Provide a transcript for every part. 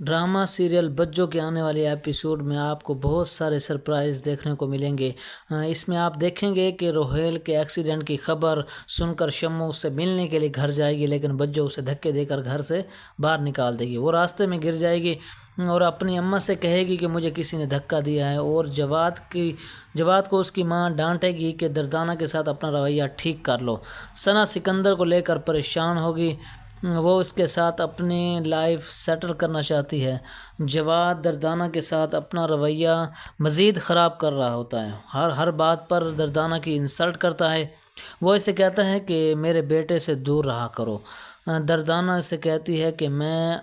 Drama serial بجو کے آنے والے ایپیسوڈ میں آپ کو بہت سارے سرپرائز دیکھنے کو ملیں گے۔ اس میں آپ دیکھیں گے کہ روہیل کے ایکسیڈنٹ کی خبر سن کر شمو اسے ملنے کے لیے گھر جائے گی، لیکن بجو اسے دھکے دے کر گھر سے باہر نکال دے گی۔ وہ راستے میں گر جائے گی اور اپنی اماں سے کہے گی کہ مجھے کسی نے دھکا دیا ہے، اور جواد کو اس کی ماں ڈانٹے گی کہ دردانہ کے ساتھ اپنا رویہ ٹھیک کر لو۔ ثنا سکندر کو لے کر پریشان ہوگی، وہ اس کے ساتھ اپنی لائف سیٹل کرنا چاہتی ہے۔ جواد دردانہ کے ساتھ اپنا رویہ مزید خراب کر رہا ہوتا ہے، ہر بات پر دردانہ کی انسلٹ کرتا ہے۔ وہ اسے کہتا ہے کہ میرے بیٹے سے دور رہا کرو۔ دردانہ اسے کہتی ہے کہ میں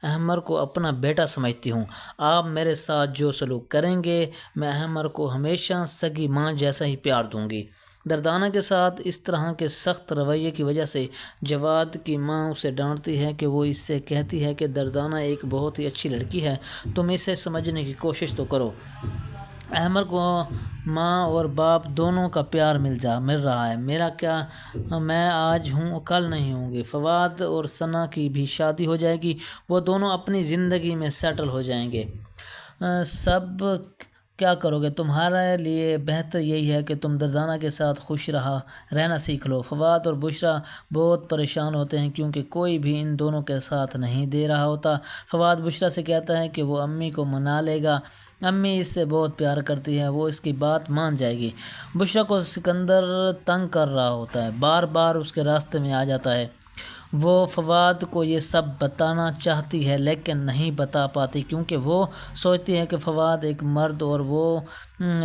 احمر کو اپنا بیٹا سمجھتی ہوں، آپ میرے ساتھ جو سلوک کریں گے میں احمر کو ہمیشہ سگی ماں جیسا ہی پیار دوں گی۔ دردانہ کے ساتھ اس طرح کے سخت رویے کی وجہ سے جواد کی ماں اسے ڈانٹتی ہے کہ وہ اس سے کہتی ہے کہ دردانہ ایک بہت ہی اچھی لڑکی ہے، تم اسے سمجھنے کی کوشش تو کرو۔ احمر کو ماں اور باپ دونوں کا پیار مل رہا ہے، میرا کیا، میں آج ہوں کل نہیں ہوں گی۔ فواد اور ثنا کی بھی شادی ہو جائے گی، وہ دونوں اپنی زندگی میں سیٹل ہو جائیں گے۔ سب کیا کرو گے، تمہارے لیے بہتر یہی ہے کہ تم دردانہ کے ساتھ خوش رہنا سیکھ لو۔ فواد اور بشرا بہت پریشان ہوتے ہیں کیونکہ کوئی بھی ان دونوں کے ساتھ نہیں دے رہا ہوتا۔ فواد بشرا سے کہتا ہے کہ وہ امی کو منا لے گا، امی اس سے بہت پیار کرتی ہے، وہ اس کی بات مان جائے گی۔ بشرا کو سکندر تنگ کر رہا ہوتا ہے، بار بار اس کے راستے میں آ جاتا ہے۔ وہ فواد کو یہ سب بتانا چاہتی ہے لیکن نہیں بتا پاتی کیونکہ وہ سوچتی ہے کہ فواد ایک مرد اور وہ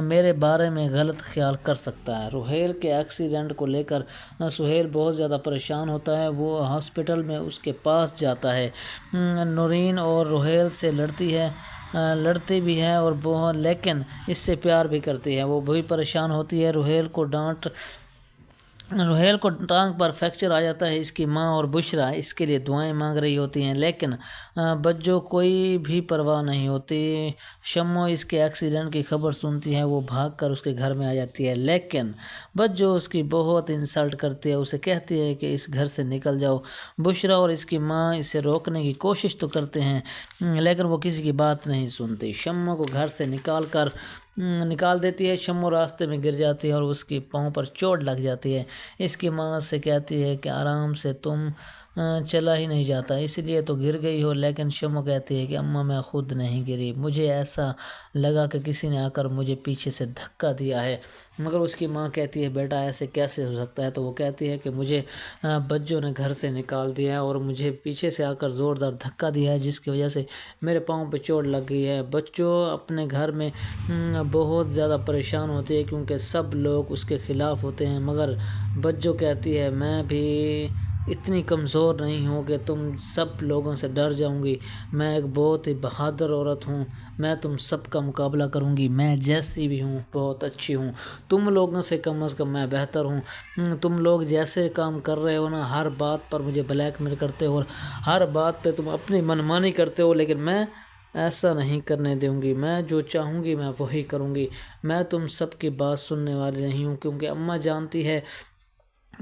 میرے بارے میں غلط خیال کر سکتا ہے۔ روہیل کے ایکسیڈنٹ کو لے کر سہیل بہت زیادہ پریشان ہوتا ہے، وہ ہاسپٹل میں اس کے پاس جاتا ہے۔ نورین اور روہیل سے لڑتی بھی ہے اور لیکن اس سے پیار بھی کرتی ہے، وہ بھی پریشان ہوتی ہے۔ روہیل کو ٹانگ پر فریکچر آ جاتا ہے، اس کی ماں اور بشرا اس کے لیے دعائیں مانگ رہی ہوتی ہیں، لیکن بجو کوئی بھی پرواہ نہیں ہوتی۔ شمو اس کے ایکسیڈنٹ کی خبر سنتی ہے، وہ بھاگ کر اس کے گھر میں آ جاتی ہے، لیکن بجو اس کی بہت انسلٹ کرتی ہے، اسے کہتی ہے کہ اس گھر سے نکل جاؤ۔ بشرا اور اس کی ماں اسے روکنے کی کوشش تو کرتے ہیں لیکن وہ کسی کی بات نہیں سنتی، شمو کو گھر سے نکال دیتی ہے۔ شمو راستے میں گر جاتی ہے اور اس کی پاؤں پر چوٹ لگ جاتی ہے، اس کی ماں سے کہتی ہے کہ آرام سے، تم چلا ہی نہیں جاتا اس لیے تو گر گئی ہو، لیکن شمو کہتی ہے کہ اماں میں خود نہیں گری، مجھے ایسا لگا کہ کسی نے آ کر مجھے پیچھے سے دھکا دیا ہے۔ مگر اس کی ماں کہتی ہے بیٹا ایسے کیسے ہو سکتا ہے، تو وہ کہتی ہے کہ مجھے بجو نے گھر سے نکال دیا ہے اور مجھے پیچھے سے آ کر زوردار دھکا دیا ہے جس کی وجہ سے میرے پاؤں پہ چوٹ لگ گئی ہے۔ بچو اپنے گھر میں بہت زیادہ پریشان ہوتی ہے کیونکہ سب لوگ اس کے خلاف ہوتے ہیں، مگر بجو کہتی ہے میں بھی اتنی کمزور نہیں ہوں کہ تم سب لوگوں سے ڈر جاؤں گی، میں ایک بہت ہی بہادر عورت ہوں، میں تم سب کا مقابلہ کروں گی، میں جیسی بھی ہوں بہت اچھی ہوں، تم لوگوں سے کم از کم میں بہتر ہوں۔ تم لوگ جیسے کام کر رہے ہو نا، ہر بات پر مجھے بلیک میل کرتے ہو اور ہر بات پہ تم اپنی منمانی کرتے ہو، لیکن میں ایسا نہیں کرنے دوں گی، میں جو چاہوں گی میں وہی کروں گی، میں تم سب کی بات سننے والی نہیں ہوں کیونکہ اماں جانتی ہے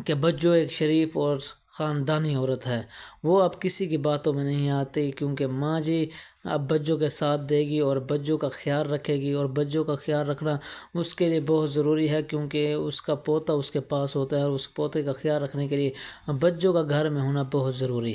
کہ بجو ایک شریف اور خاندانی عورت ہے، وہ اب کسی کی باتوں میں نہیں آتی کیونکہ ماں جی اب بجو کے ساتھ دے گی اور بجو کا خیال رکھے گی، اور بجو کا خیال رکھنا اس کے لیے بہت ضروری ہے کیونکہ اس کا پوتا اس کے پاس ہوتا ہے اور اس پوتے کا خیال رکھنے کے لیے بجو کا گھر میں ہونا بہت ضروری ہے۔